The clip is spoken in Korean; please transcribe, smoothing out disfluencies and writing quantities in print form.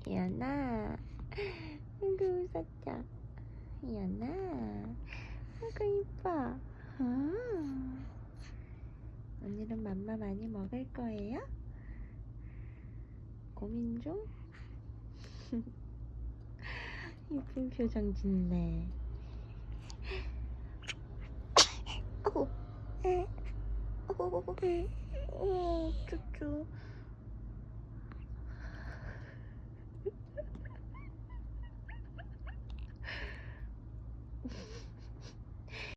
이연아, 아이고 웃었죠? 이연아, 아이고 이뻐. 오늘은 맘마 많이 먹을 거예요? 고민 중? 이쁜 표정 짓네. 쭈쭈.